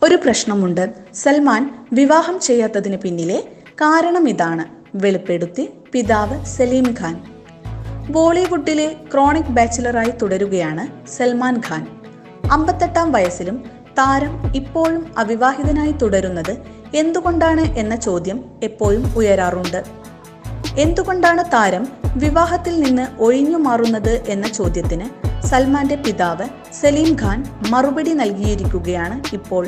ഒരു പ്രശ്നമുണ്ട്. സൽമാൻ വിവാഹം ചെയ്യാത്തതിന് പിന്നിലെ കാരണം ഇതാണ്, വെളിപ്പെടുത്തി പിതാവ് സലീം ഖാൻ. ബോളിവുഡിലെ ക്രോണിക് ബാച്ചിലറായി തുടരുകയാണ് സൽമാൻ ഖാൻ. 58-ാം വയസ്സിലും താരം ഇപ്പോഴും അവിവാഹിതനായി തുടരുന്നത് എന്തുകൊണ്ടാണ് എന്ന ചോദ്യം എപ്പോഴും ഉയരാറുണ്ട്. എന്തുകൊണ്ടാണ് താരം വിവാഹത്തിൽ നിന്ന് ഒഴിഞ്ഞു മാറുന്നത് എന്ന ചോദ്യത്തിന് സൽമാന്റെ പിതാവ് സലീം ഖാൻ മറുപടി നൽകിയിരിക്കുകയാണ് ഇപ്പോൾ.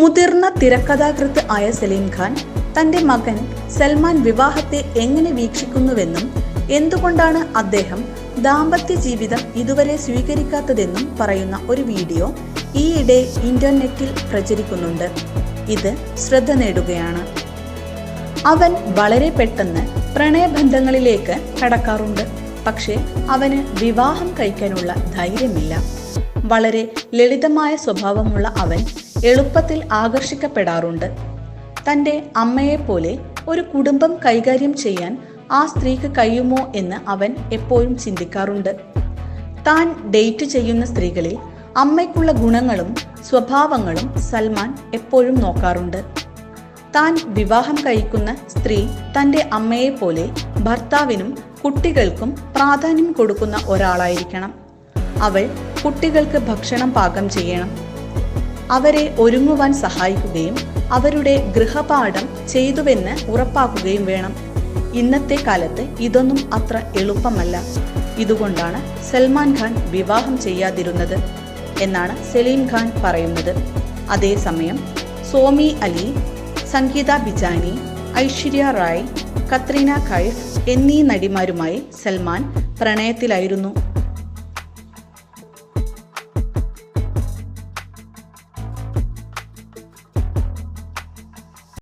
മുതിർന്ന തിരക്കഥാകൃത്ത് ആയ സലീം ഖാൻ തന്റെ മകൻ സൽമാൻ വിവാഹത്തെ എങ്ങനെ വീക്ഷിക്കുന്നുവെന്നും എന്തുകൊണ്ടാണ് അദ്ദേഹം ദാമ്പത്യ ജീവിതം ഇതുവരെ സ്വീകരിക്കാത്തതെന്നും പറയുന്ന ഒരു വീഡിയോ ഈയിടെ ഇന്റർനെറ്റിൽ പ്രചരിക്കുന്നുണ്ട്. ഇത് ശ്രദ്ധ നേടുകയാണ്. അവൻ വളരെ പെട്ടെന്ന് പ്രണയബന്ധങ്ങളിലേക്ക് കടക്കാറുണ്ട്. പക്ഷേ അവന് വിവാഹം കഴിക്കാനുള്ള ധൈര്യമില്ല. വളരെ ലളിതമായ സ്വഭാവമുള്ള അവൻ എളുപ്പത്തിൽ ആകർഷിക്കപ്പെടാറുണ്ട്. തൻ്റെ അമ്മയെപ്പോലെ ഒരു കുടുംബം കൈകാര്യം ചെയ്യാൻ ആ സ്ത്രീക്ക് കഴിയുമോ എന്ന് അവൻ എപ്പോഴും ചിന്തിക്കാറുണ്ട്. താൻ ഡേറ്റ് ചെയ്യുന്ന സ്ത്രീകളിൽ അമ്മയ്ക്കുള്ള ഗുണങ്ങളും സ്വഭാവങ്ങളും സൽമാൻ എപ്പോഴും നോക്കാറുണ്ട്. താൻ വിവാഹം കഴിക്കുന്ന സ്ത്രീ തൻ്റെ അമ്മയെപ്പോലെ ഭർത്താവിനും കുട്ടികൾക്കും പ്രാധാന്യം കൊടുക്കുന്ന ഒരാളായിരിക്കണം. അവൾ കുട്ടികൾക്ക് ഭക്ഷണം പാകം ചെയ്യണം, അവരെ ഒരുങ്ങുവാൻ സഹായിക്കുകയും അവരുടെ ഗൃഹപാഠം ചെയ്തുവെന്ന് ഉറപ്പാക്കുകയും വേണം. ഇന്നത്തെ കാലത്ത് ഇതൊന്നും അത്ര എളുപ്പമല്ല. ഇതുകൊണ്ടാണ് സൽമാൻ ഖാൻ വിവാഹം ചെയ്യാതിരുന്നത് എന്നാണ് സലീം ഖാൻ പറയുന്നത്. അതേസമയം സോമി അലി, സംഗീത ബിജാനി, ഐശ്വര്യ റായ്, കത്രീന കൈഫ് എന്നീ നടിമാരുമായി സൽമാൻ പ്രണയത്തിലായിരുന്നു.